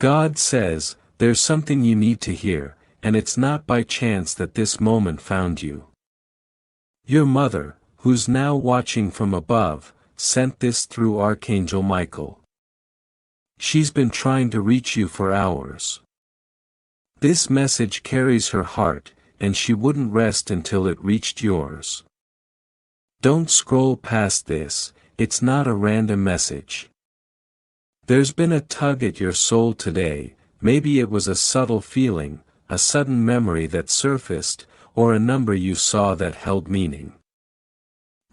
God says, there's something you need to hear, and it's not by chance that this moment found you. Your mother, who's now watching from above, sent this through Archangel Michael. She's been trying to reach you for hours. This message carries her heart, and she wouldn't rest until it reached yours. Don't scroll past this, it's not a random message. There's been a tug at your soul today, maybe it was a subtle feeling, a sudden memory that surfaced, or a number you saw that held meaning.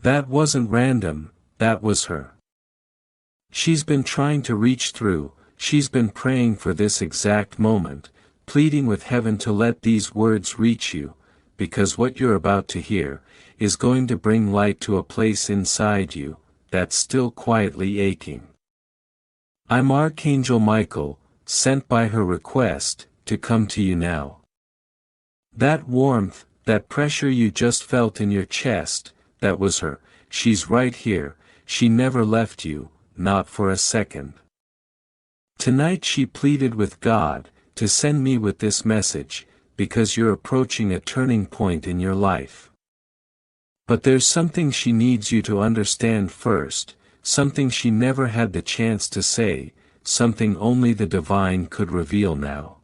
That wasn't random, that was her. She's been trying to reach through, she's been praying for this exact moment, pleading with heaven to let these words reach you, because what you're about to hear is going to bring light to a place inside you that's still quietly aching. I'm Archangel Michael, sent by her request to come to you now. That warmth, that pressure you just felt in your chest, that was her. She's right here, she never left you, not for a second. Tonight she pleaded with God to send me with this message, because you're approaching a turning point in your life. But there's something she needs you to understand first, something she never had the chance to say, something only the divine could reveal now.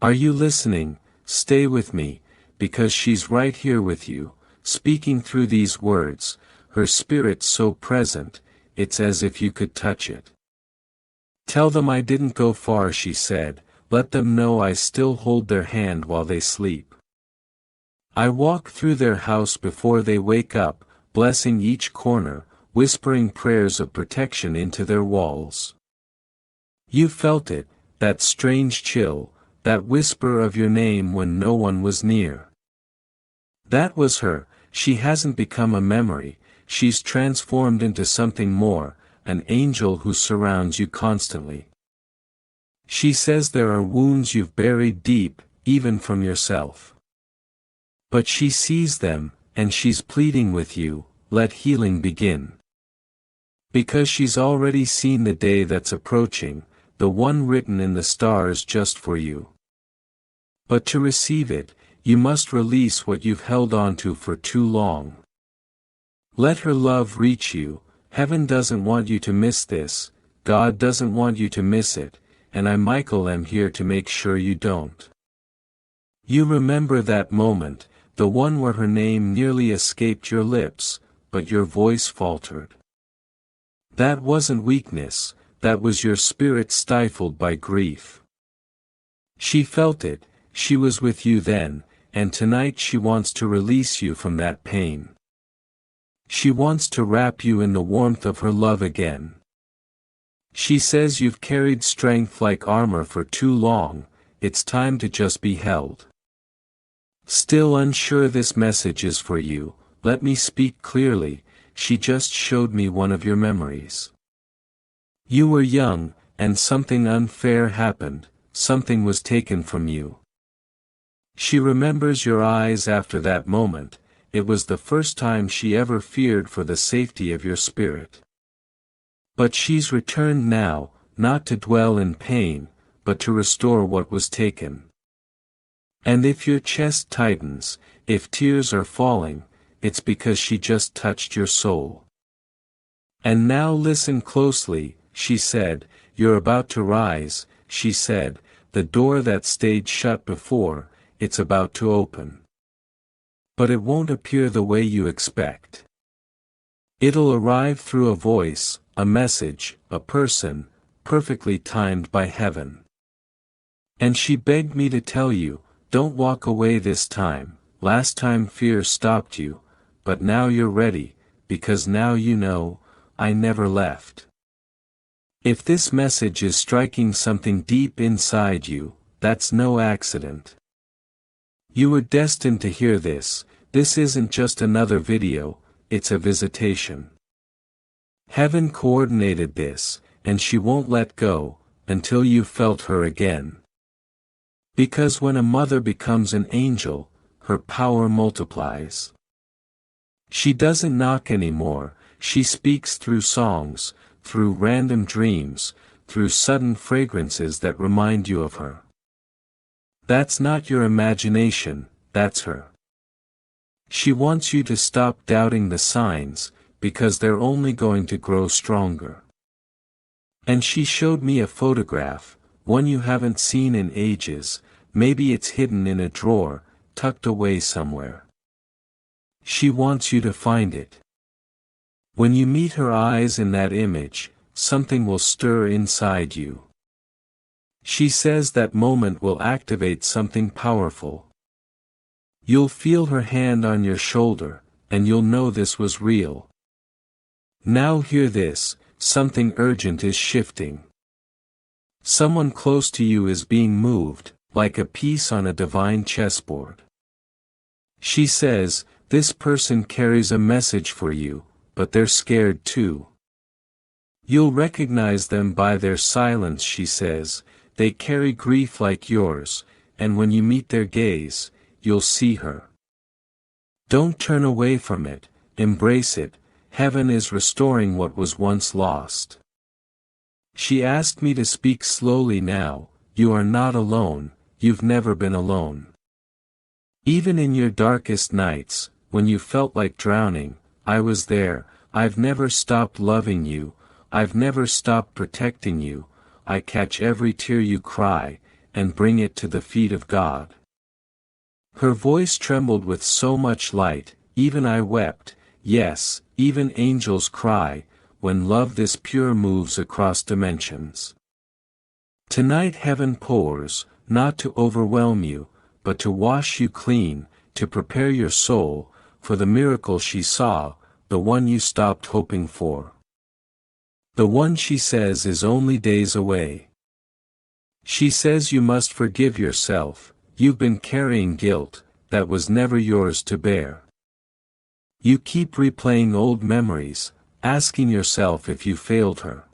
Are you listening? Stay with me, because she's right here with you, speaking through these words, her spirit so present, it's as if you could touch it. Tell them I didn't go far, she said, let them know I still hold their hand while they sleep. I walk through their house before they wake up, blessing each corner, whispering prayers of protection into their walls. You felt it, that strange chill, that whisper of your name when no one was near. That was her. She hasn't become a memory, she's transformed into something more, an angel who surrounds you constantly. She says there are wounds you've buried deep, even from yourself. But she sees them, and she's pleading with you, let healing begin. Because she's already seen the day that's approaching, the one written in the stars just for you. But to receive it, you must release what you've held onto for too long. Let her love reach you. Heaven doesn't want you to miss this, God doesn't want you to miss it, and I, Michael, am here to make sure you don't. You remember that moment, the one where her name nearly escaped your lips, but your voice faltered. That wasn't weakness, that was your spirit stifled by grief. She felt it, she was with you then, and tonight she wants to release you from that pain. She wants to wrap you in the warmth of her love again. She says you've carried strength like armor for too long, it's time to just be held. Still unsure this message is for you, let me speak clearly, she just showed me one of your memories. You were young, and something unfair happened, something was taken from you. She remembers your eyes after that moment, it was the first time she ever feared for the safety of your spirit. But she's returned now, not to dwell in pain, but to restore what was taken. And if your chest tightens, if tears are falling, it's because she just touched your soul. And now listen closely, she said, you're about to rise, she said, the door that stayed shut before, it's about to open. But it won't appear the way you expect. It'll arrive through a voice, a message, a person, perfectly timed by heaven. And she begged me to tell you, don't walk away this time, last time fear stopped you, but now you're ready, because now you know, I never left. If this message is striking something deep inside you, that's no accident. You were destined to hear this isn't just another video, it's a visitation. Heaven coordinated this, and she won't let go, until you've felt her again. Because when a mother becomes an angel, her power multiplies. She doesn't knock anymore, she speaks through songs, through random dreams, through sudden fragrances that remind you of her. That's not your imagination, that's her. She wants you to stop doubting the signs, because they're only going to grow stronger. And she showed me a photograph, one you haven't seen in ages, maybe it's hidden in a drawer, tucked away somewhere. She wants you to find it. When you meet her eyes in that image, something will stir inside you. She says that moment will activate something powerful. You'll feel her hand on your shoulder, and you'll know this was real. Now hear this, something urgent is shifting. Someone close to you is being moved, like a piece on a divine chessboard. She says, this person carries a message for you, but they're scared too. You'll recognize them by their silence, she says, they carry grief like yours, and when you meet their gaze, you'll see her. Don't turn away from it, embrace it, heaven is restoring what was once lost. She asked me to speak slowly now, you are not alone, you've never been alone. Even in your darkest nights, when you felt like drowning, I was there, I've never stopped loving you, I've never stopped protecting you, I catch every tear you cry, and bring it to the feet of God. Her voice trembled with so much light, even I wept, yes, even angels cry, when love this pure moves across dimensions. Tonight heaven pours, not to overwhelm you, but to wash you clean, to prepare your soul, for the miracle she saw, the one you stopped hoping for. The one she says is only days away. She says you must forgive yourself, you've been carrying guilt, that was never yours to bear. You keep replaying old memories, asking yourself if you failed her.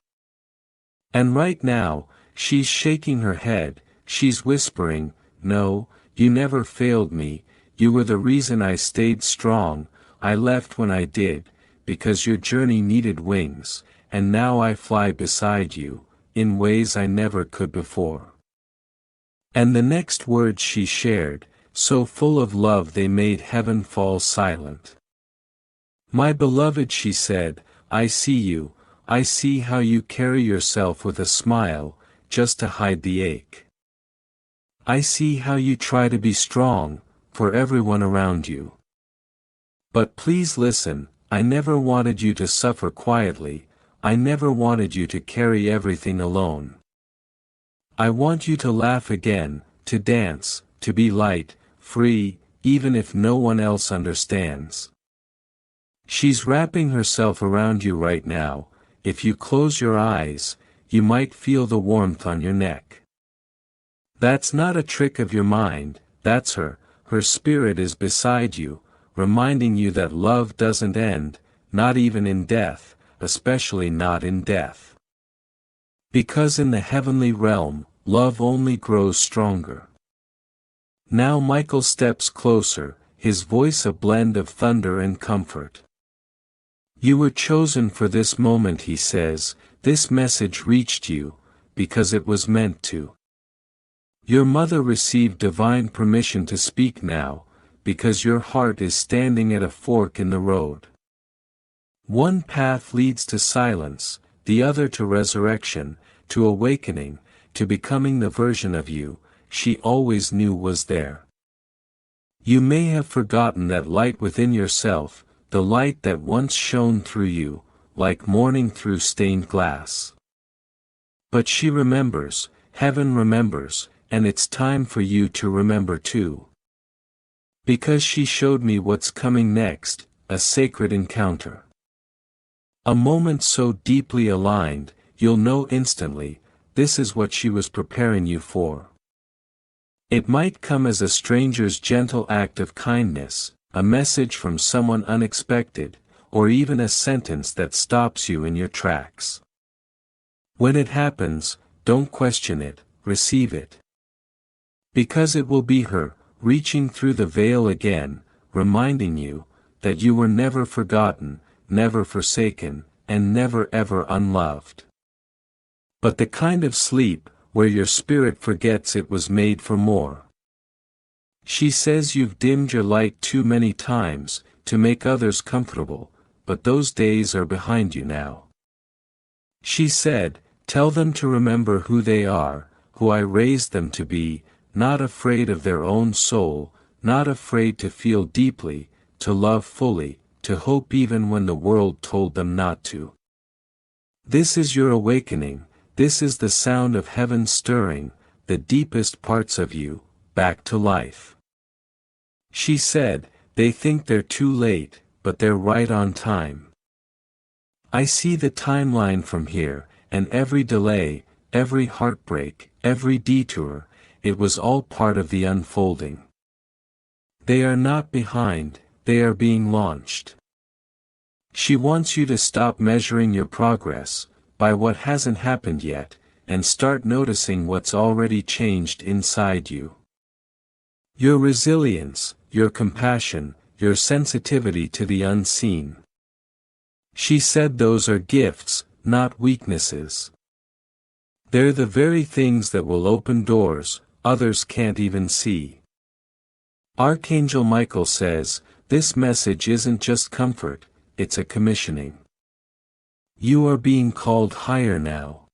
And right now, she's shaking her head, she's whispering, no, you never failed me, you were the reason I stayed strong, I left when I did, because your journey needed wings, and now I fly beside you, in ways I never could before. And the next words she shared, so full of love they made heaven fall silent. My beloved, she said, I see you, I see how you carry yourself with a smile, just to hide the ache. I see how you try to be strong, for everyone around you. But please listen, I never wanted you to suffer quietly, I never wanted you to carry everything alone. I want you to laugh again, to dance, to be light, free, even if no one else understands. She's wrapping herself around you right now, if you close your eyes, you might feel the warmth on your neck. That's not a trick of your mind, that's her, her spirit is beside you, reminding you that love doesn't end, not even in death, especially not in death. Because in the heavenly realm, love only grows stronger. Now Michael steps closer, his voice a blend of thunder and comfort. You were chosen for this moment, he says, this message reached you, because it was meant to. Your mother received divine permission to speak now, because your heart is standing at a fork in the road. One path leads to silence, the other to resurrection, to awakening, to becoming the version of you she always knew was there. You may have forgotten that light within yourself, the light that once shone through you, like morning through stained glass. But she remembers, heaven remembers, and it's time for you to remember too. Because she showed me what's coming next, a sacred encounter. A moment so deeply aligned, you'll know instantly, this is what she was preparing you for. It might come as a stranger's gentle act of kindness, a message from someone unexpected, or even a sentence that stops you in your tracks. When it happens, don't question it, receive it. Because it will be her, reaching through the veil again, reminding you, that you were never forgotten, never forsaken, and never ever unloved. but the kind of sleep, where your spirit forgets it was made for more. She says you've dimmed your light too many times, to make others comfortable, but those days are behind you now. She said, tell them to remember who they are, who I raised them to be, not afraid of their own soul, not afraid to feel deeply, to love fully, to hope even when the world told them not to. This is your awakening, this is the sound of heaven stirring, the deepest parts of you, back to life. She said, they think they're too late, but they're right on time. I see the timeline from here, and every delay, every heartbreak, every detour, it was all part of the unfolding. They are not behind, they are being launched. She wants you to stop measuring your progress by what hasn't happened yet, and start noticing what's already changed inside you. Your resilience, your compassion, your sensitivity to the unseen. She said those are gifts, not weaknesses. They're the very things that will open doors others can't even see. Archangel Michael says, this message isn't just comfort, it's a commissioning. You are being called higher now.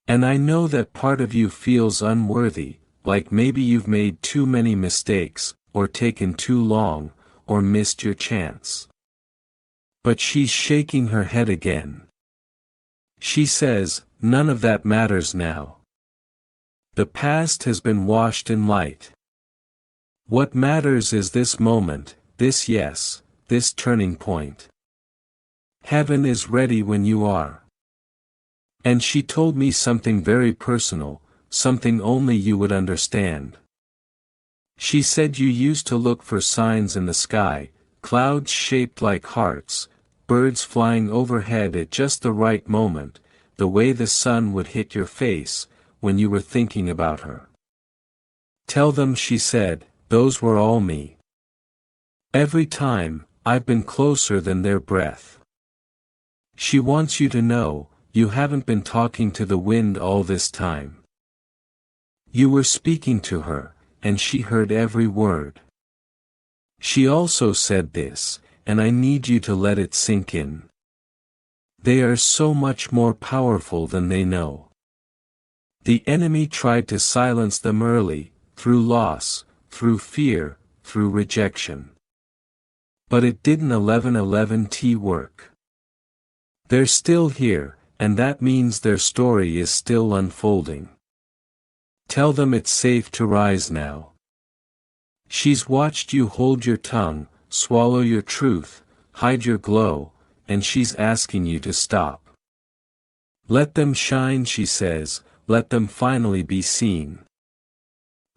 And I know that part of you feels unworthy, like maybe you've made too many mistakes, or taken too long, or missed your chance. But she's shaking her head again. She says, none of that matters now. The past has been washed in light. What matters is this moment, this yes, this turning point. Heaven is ready when you are. And she told me something very personal, something only you would understand. She said you used to look for signs in the sky, clouds shaped like hearts, birds flying overhead at just the right moment, the way the sun would hit your face, when you were thinking about her. Tell them, she said, those were all me. Every time, I've been closer than their breath. She wants you to know, you haven't been talking to the wind all this time. You were speaking to her, and she heard every word. She also said this, and I need you to let it sink in. They are so much more powerful than they know. The enemy tried to silence them early, through loss, through fear, through rejection. But it didn't 11:11 work. They're still here, and that means their story is still unfolding. Tell them it's safe to rise now. She's watched you hold your tongue, swallow your truth, hide your glow, and she's asking you to stop. Let them shine, she says, let them finally be seen.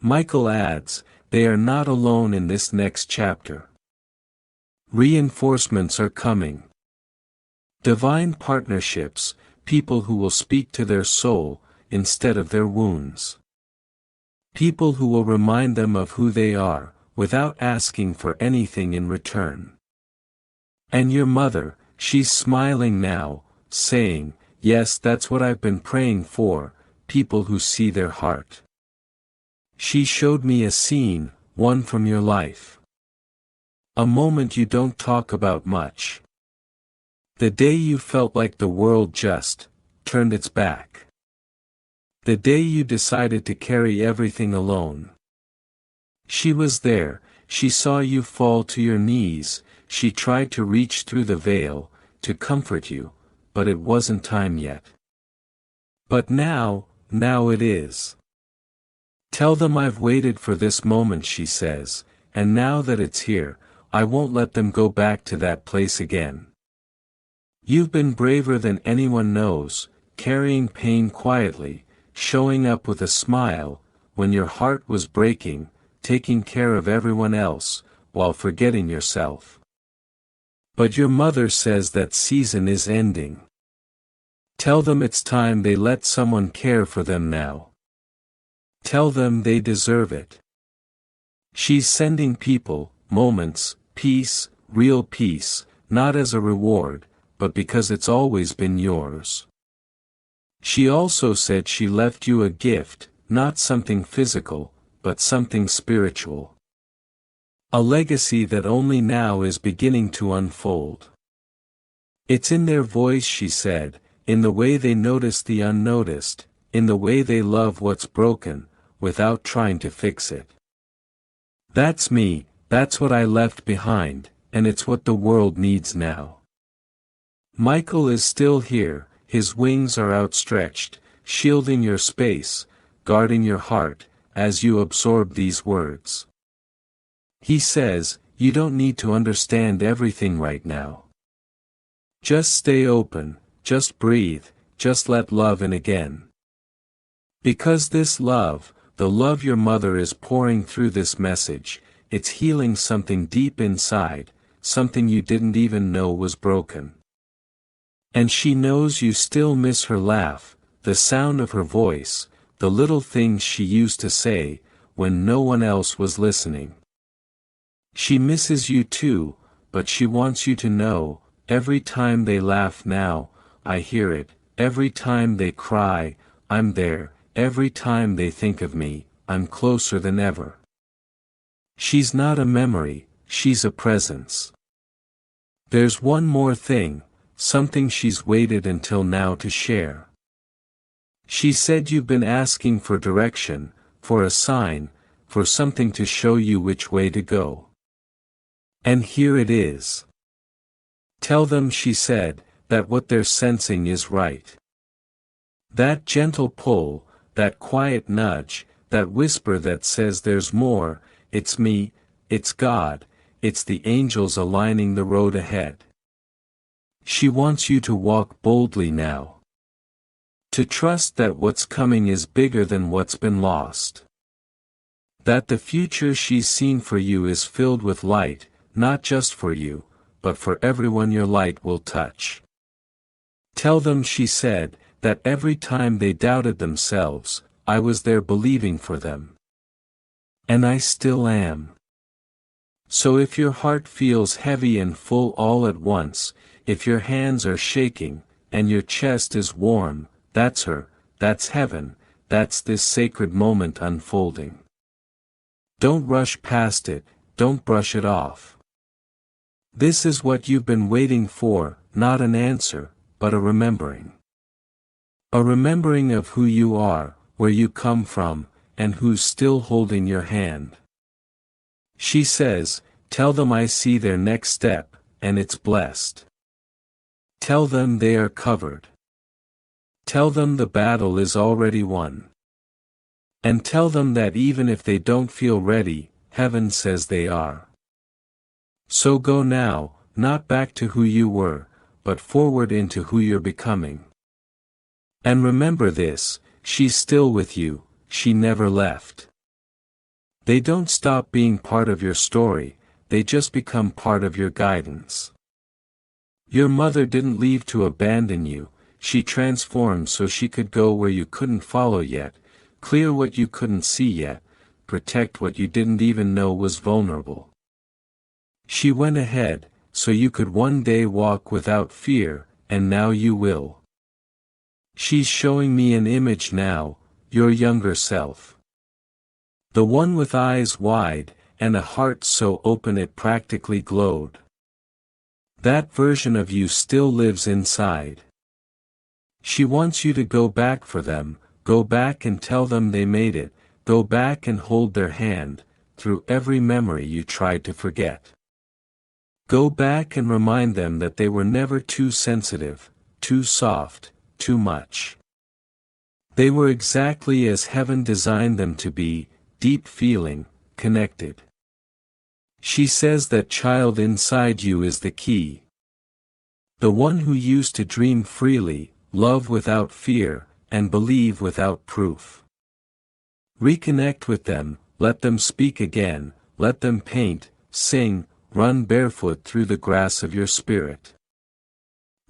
Michael adds, they are not alone in this next chapter. Reinforcements are coming. Divine partnerships, people who will speak to their soul, instead of their wounds. People who will remind them of who they are, without asking for anything in return. And your mother, she's smiling now, saying, yes, that's what I've been praying for, people who see their heart. She showed me a scene, one from your life. A moment you don't talk about much. The day you felt like the world just turned its back. The day you decided to carry everything alone. She was there, she saw you fall to your knees, she tried to reach through the veil, to comfort you, but it wasn't time yet. But now it is. Tell them I've waited for this moment, she says, and now that it's here, I won't let them go back to that place again. You've been braver than anyone knows, carrying pain quietly, showing up with a smile, when your heart was breaking, taking care of everyone else, while forgetting yourself. But your mother says that season is ending. Tell them it's time they let someone care for them now. Tell them they deserve it. She's sending people, moments, peace, real peace, not as a reward, but because it's always been yours. She also said she left you a gift, not something physical, but something spiritual. A legacy that only now is beginning to unfold. It's in their voice, she said, in the way they notice the unnoticed, in the way they love what's broken, without trying to fix it. That's me, that's what I left behind, and it's what the world needs now. Michael is still here, his wings are outstretched, shielding your space, guarding your heart, as you absorb these words. He says, you don't need to understand everything right now. Just stay open, just breathe, just let love in again. Because this love, the love your mother is pouring through this message, it's healing something deep inside, something you didn't even know was broken. And she knows you still miss her laugh, the sound of her voice, the little things she used to say, when no one else was listening. She misses you too, but she wants you to know, every time they laugh now, I hear it, every time they cry, I'm there, every time they think of me, I'm closer than ever. She's not a memory, she's a presence. There's one more thing, something she's waited until now to share. She said you've been asking for direction, for a sign, for something to show you which way to go. And here it is. Tell them, she said, that what they're sensing is right. That gentle pull, that quiet nudge, that whisper that says there's more, it's me, it's God, it's the angels aligning the road ahead. She wants you to walk boldly now. To trust that what's coming is bigger than what's been lost. That the future she's seen for you is filled with light, not just for you, but for everyone your light will touch. Tell them, she said, that every time they doubted themselves, I was there believing for them. And I still am. So if your heart feels heavy and full all at once, if your hands are shaking, and your chest is warm, that's her, that's heaven, that's this sacred moment unfolding. Don't rush past it, don't brush it off. This is what you've been waiting for, not an answer, but a remembering. A remembering of who you are, where you come from, and who's still holding your hand. She says, tell them I see their next step, and it's blessed. Tell them they are covered. Tell them the battle is already won. And tell them that even if they don't feel ready, heaven says they are. So go now, not back to who you were, but forward into who you're becoming. And remember this, she's still with you, she never left. They don't stop being part of your story, they just become part of your guidance. Your mother didn't leave to abandon you, she transformed so she could go where you couldn't follow yet, clear what you couldn't see yet, protect what you didn't even know was vulnerable. She went ahead, so you could one day walk without fear, and now you will. She's showing me an image now, your younger self. The one with eyes wide, and a heart so open it practically glowed. That version of you still lives inside. She wants you to go back for them, go back and tell them they made it, go back and hold their hand, through every memory you tried to forget. Go back and remind them that they were never too sensitive, too soft, too much. They were exactly as heaven designed them to be, deep feeling, connected. She says that child inside you is the key. The one who used to dream freely, love without fear, and believe without proof. Reconnect with them, let them speak again, let them paint, sing, run barefoot through the grass of your spirit.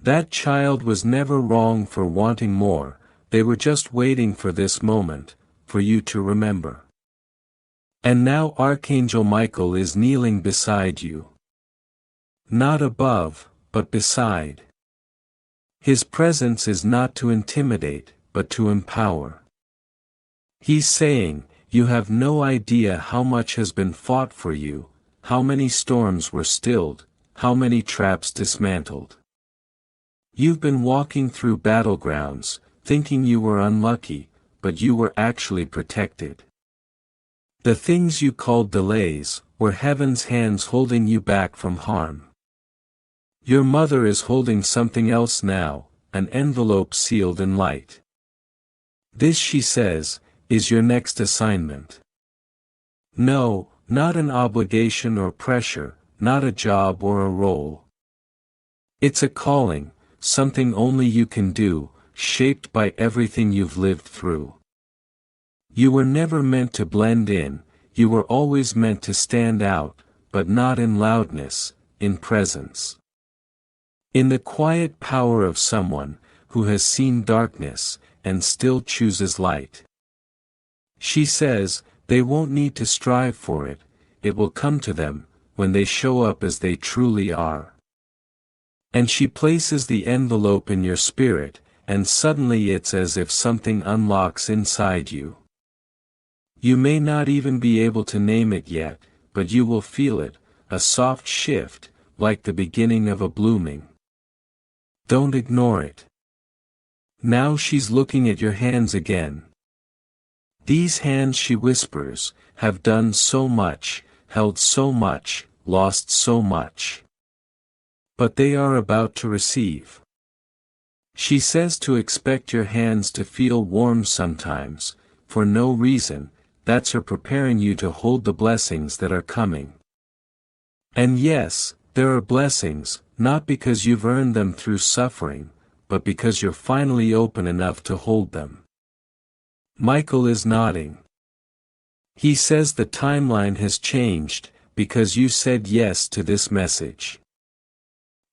That child was never wrong for wanting more, they were just waiting for this moment, for you to remember. And now Archangel Michael is kneeling beside you. Not above, but beside. His presence is not to intimidate, but to empower. He's saying, you have no idea how much has been fought for you, how many storms were stilled, how many traps dismantled. You've been walking through battlegrounds, thinking you were unlucky, but you were actually protected. The things you called delays were heaven's hands holding you back from harm. Your mother is holding something else now, an envelope sealed in light. This, she says, is your next assignment. No, not an obligation or pressure, not a job or a role. It's a calling, something only you can do, shaped by everything you've lived through. You were never meant to blend in, you were always meant to stand out, but not in loudness, in presence. In the quiet power of someone who has seen darkness and still chooses light. She says, they won't need to strive for it, it will come to them, when they show up as they truly are. And she places the envelope in your spirit, and suddenly it's as if something unlocks inside you. You may not even be able to name it yet, but you will feel it, a soft shift, like the beginning of a blooming. Don't ignore it. Now she's looking at your hands again. These hands, she whispers, have done so much, held so much, lost so much. But they are about to receive. She says to expect your hands to feel warm sometimes, for no reason, that's her preparing you to hold the blessings that are coming. And yes, there are blessings, not because you've earned them through suffering, but because you're finally open enough to hold them. Michael is nodding. He says the timeline has changed, because you said yes to this message.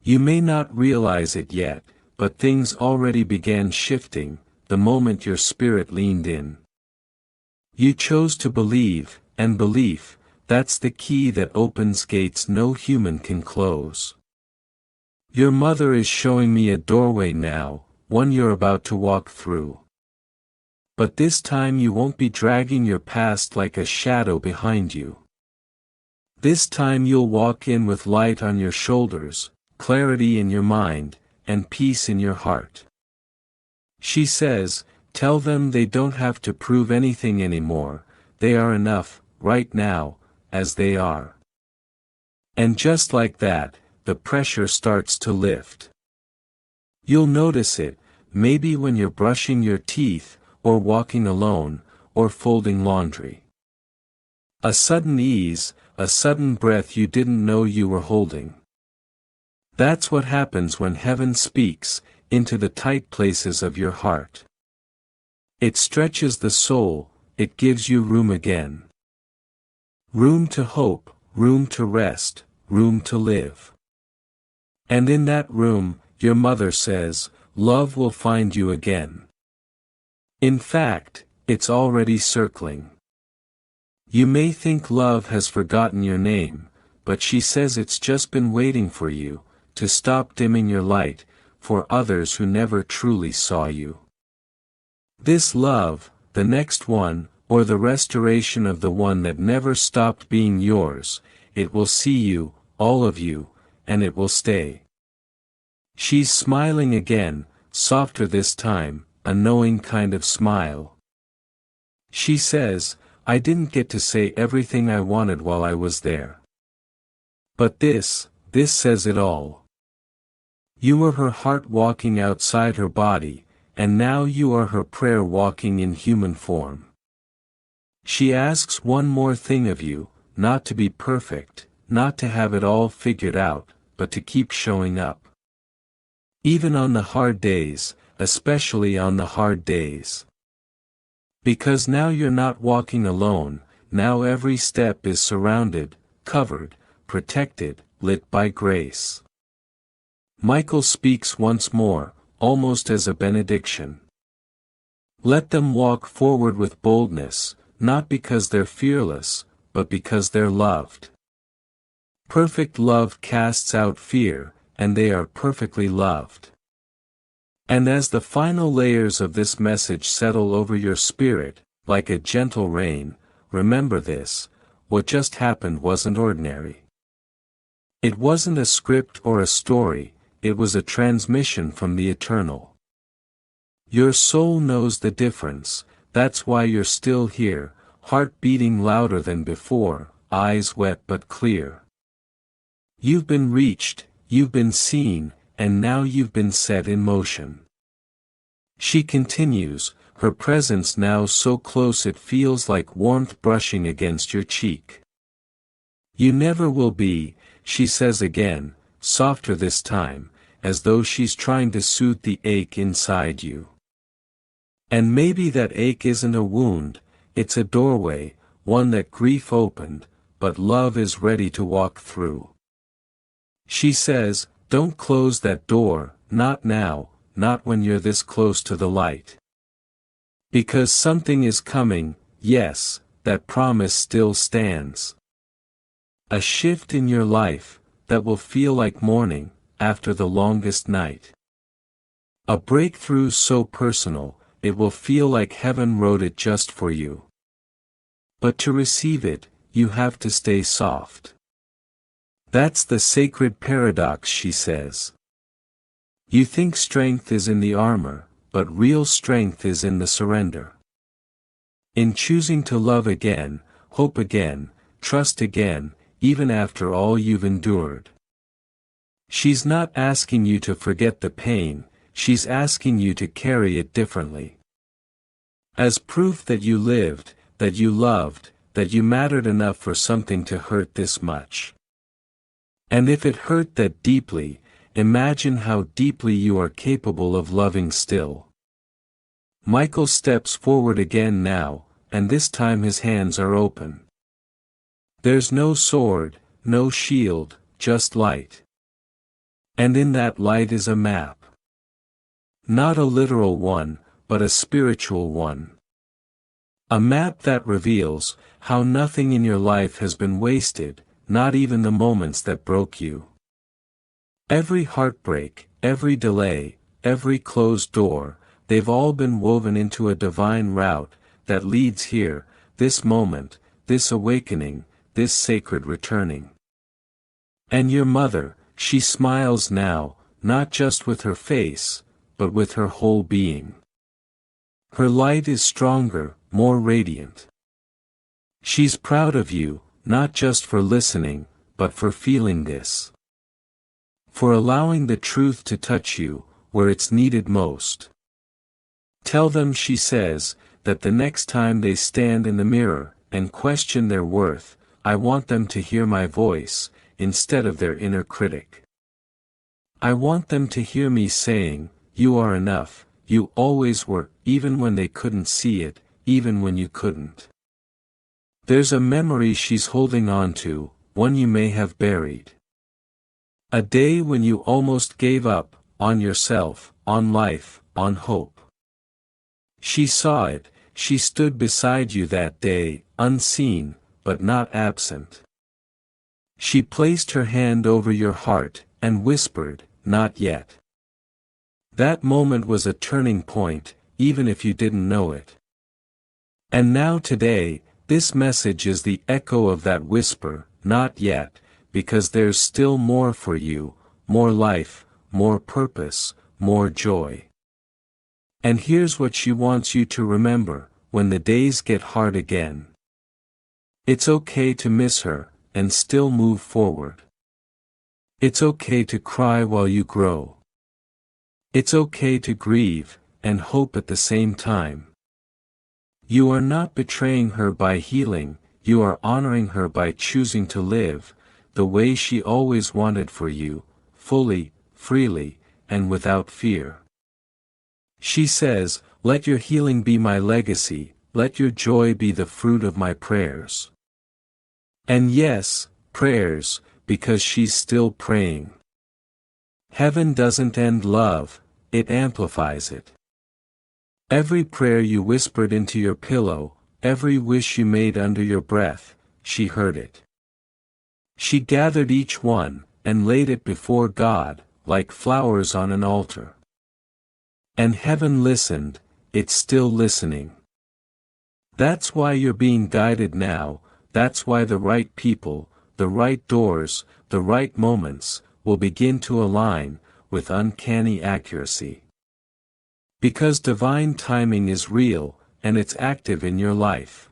You may not realize it yet, but things already began shifting, the moment your spirit leaned in. You chose to believe, and belief, that's the key that opens gates no human can close. Your mother is showing me a doorway now, one you're about to walk through. But this time you won't be dragging your past like a shadow behind you. This time you'll walk in with light on your shoulders, clarity in your mind, and peace in your heart. She says, tell them they don't have to prove anything anymore, they are enough, right now, as they are. And just like that, the pressure starts to lift. You'll notice it, maybe when you're brushing your teeth, or walking alone, or folding laundry. A sudden ease, a sudden breath you didn't know you were holding. That's what happens when heaven speaks, into the tight places of your heart. It stretches the soul, it gives you room again. Room to hope, room to rest, room to live. And in that room, your mother says, love will find you again. In fact, it's already circling. You may think love has forgotten your name, but she says it's just been waiting for you, to stop dimming your light, for others who never truly saw you. This love, the next one, or the restoration of the one that never stopped being yours, it will see you, all of you, and it will stay. She's smiling again, softer this time, a knowing kind of smile. She says, I didn't get to say everything I wanted while I was there. But this says it all. You were her heart walking outside her body, and now you are her prayer walking in human form. She asks one more thing of you, not to be perfect, not to have it all figured out, but to keep showing up. Even on the hard days, especially on the hard days. Because now you're not walking alone, now every step is surrounded, covered, protected, lit by grace. Michael speaks once more, almost as a benediction. Let them walk forward with boldness, not because they're fearless, but because they're loved. Perfect love casts out fear, and they are perfectly loved. And as the final layers of this message settle over your spirit, like a gentle rain, remember this: what just happened wasn't ordinary. It wasn't a script or a story, it was a transmission from the eternal. Your soul knows the difference, that's why you're still here, heart beating louder than before, eyes wet but clear. You've been reached, you've been seen, and now you've been set in motion. She continues, her presence now so close it feels like warmth brushing against your cheek. You never will be, she says again, softer this time, as though she's trying to soothe the ache inside you. And maybe that ache isn't a wound, it's a doorway, one that grief opened, but love is ready to walk through. She says, don't close that door, not now, not when you're this close to the light. Because something is coming, yes, that promise still stands. A shift in your life, that will feel like morning, after the longest night. A breakthrough so personal, it will feel like heaven wrote it just for you. But to receive it, you have to stay soft. That's the sacred paradox, she says. You think strength is in the armor, but real strength is in the surrender. In choosing to love again, hope again, trust again, even after all you've endured. She's not asking you to forget the pain, she's asking you to carry it differently. As proof that you lived, that you loved, that you mattered enough for something to hurt this much. And if it hurt that deeply, imagine how deeply you are capable of loving still. Michael steps forward again now, and this time his hands are open. There's no sword, no shield, just light. And in that light is a map. Not a literal one, but a spiritual one. A map that reveals how nothing in your life has been wasted, not even the moments that broke you. Every heartbreak, every delay, every closed door, they've all been woven into a divine route that leads here, this moment, this awakening, this sacred returning. And your mother, she smiles now, not just with her face, but with her whole being. Her light is stronger, more radiant. She's proud of you, not just for listening, but for feeling this. For allowing the truth to touch you, where it's needed most. Tell them, she says, that the next time they stand in the mirror, and question their worth, I want them to hear my voice, instead of their inner critic. I want them to hear me saying, you are enough, you always were, even when they couldn't see it, even when you couldn't. There's a memory she's holding on to, one you may have buried. A day when you almost gave up, on yourself, on life, on hope. She saw it, she stood beside you that day, unseen, but not absent. She placed her hand over your heart, and whispered, not yet. That moment was a turning point, even if you didn't know it. And now today, this message is the echo of that whisper, not yet, because there's still more for you, more life, more purpose, more joy. And here's what she wants you to remember, when the days get hard again. It's okay to miss her, and still move forward. It's okay to cry while you grow. It's okay to grieve, and hope at the same time. You are not betraying her by healing, you are honoring her by choosing to live, the way she always wanted for you, fully, freely, and without fear. She says, let your healing be my legacy, let your joy be the fruit of my prayers. And yes, prayers, because she's still praying. Heaven doesn't end love, it amplifies it. Every prayer you whispered into your pillow, every wish you made under your breath, she heard it. She gathered each one, and laid it before God, like flowers on an altar. And heaven listened, it's still listening. That's why you're being guided now, that's why the right people, the right doors, the right moments, will begin to align, with uncanny accuracy. Because divine timing is real, and it's active in your life.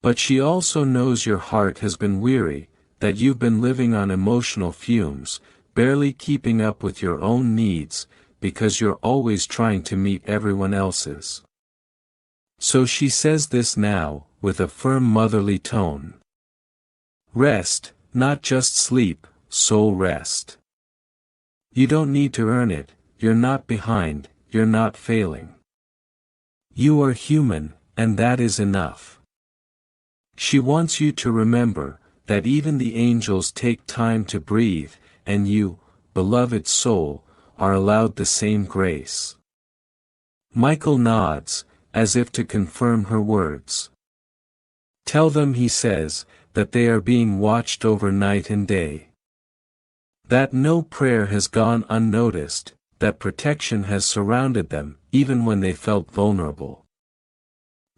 But she also knows your heart has been weary, that you've been living on emotional fumes, barely keeping up with your own needs, because you're always trying to meet everyone else's. So she says this now, with a firm motherly tone. Rest, not just sleep, soul rest. You don't need to earn it, you're not behind, you're not failing. You are human, and that is enough. She wants you to remember, that even the angels take time to breathe, and you, beloved soul, are allowed the same grace. Michael nods, as if to confirm her words. Tell them, he says, that they are being watched over night and day. That no prayer has gone unnoticed, that protection has surrounded them, even when they felt vulnerable.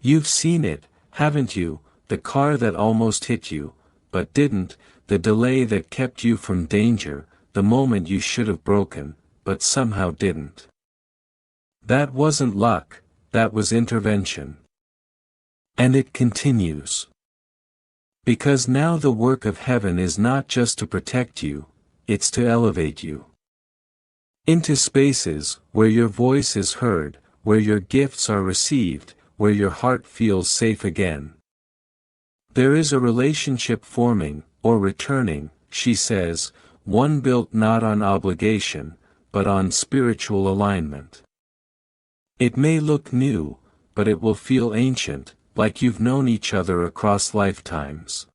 You've seen it, haven't you, the car that almost hit you, but didn't, the delay that kept you from danger, the moment you should have broken, but somehow didn't. That wasn't luck, that was intervention. And it continues. Because now the work of heaven is not just to protect you, it's to elevate you. Into spaces, where your voice is heard, where your gifts are received, where your heart feels safe again. There is a relationship forming, or returning, she says, one built not on obligation, but on spiritual alignment. It may look new, but it will feel ancient, like you've known each other across lifetimes.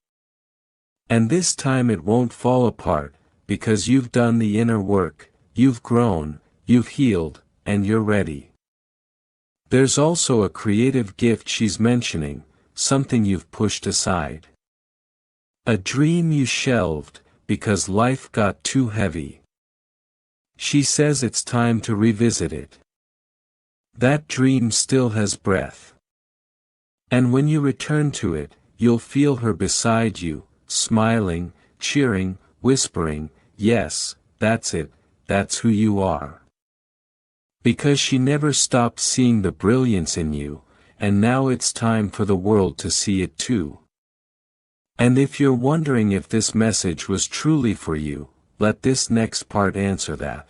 And this time it won't fall apart, because you've done the inner work, you've grown, you've healed, and you're ready. There's also a creative gift she's mentioning, something you've pushed aside. A dream you shelved, because life got too heavy. She says it's time to revisit it. That dream still has breath. And when you return to it, you'll feel her beside you, smiling, cheering, whispering, yes, that's it, that's who you are. Because she never stopped seeing the brilliance in you, and now it's time for the world to see it too. And if you're wondering if this message was truly for you, let this next part answer that.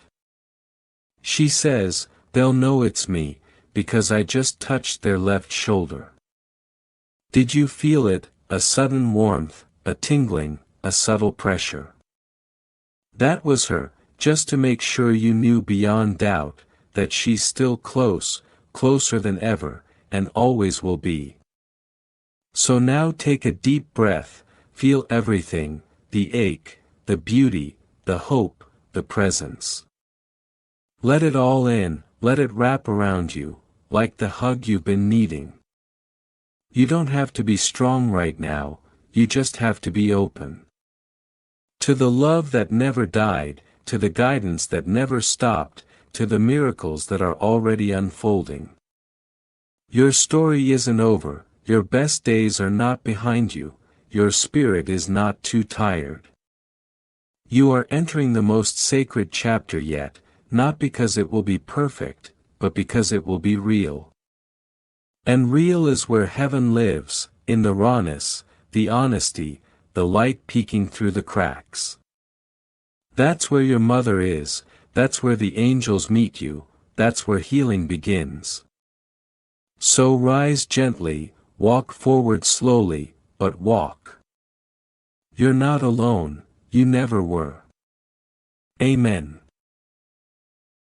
She says, they'll know it's me, because I just touched their left shoulder. Did you feel it, a sudden warmth, a tingling, a subtle pressure? That was her, just to make sure you knew beyond doubt, that she's still close, closer than ever, and always will be. So now take a deep breath, feel everything, the ache, the beauty, the hope, the presence. Let it all in, let it wrap around you, like the hug you've been needing. You don't have to be strong right now, you just have to be open. To the love that never died, to the guidance that never stopped, to the miracles that are already unfolding. Your story isn't over, your best days are not behind you, your spirit is not too tired. You are entering the most sacred chapter yet, not because it will be perfect, but because it will be real. And real is where heaven lives, in the rawness, the honesty, the light peeking through the cracks. That's where your mother is, that's where the angels meet you, that's where healing begins. So rise gently, walk forward slowly, but walk. You're not alone, you never were. Amen.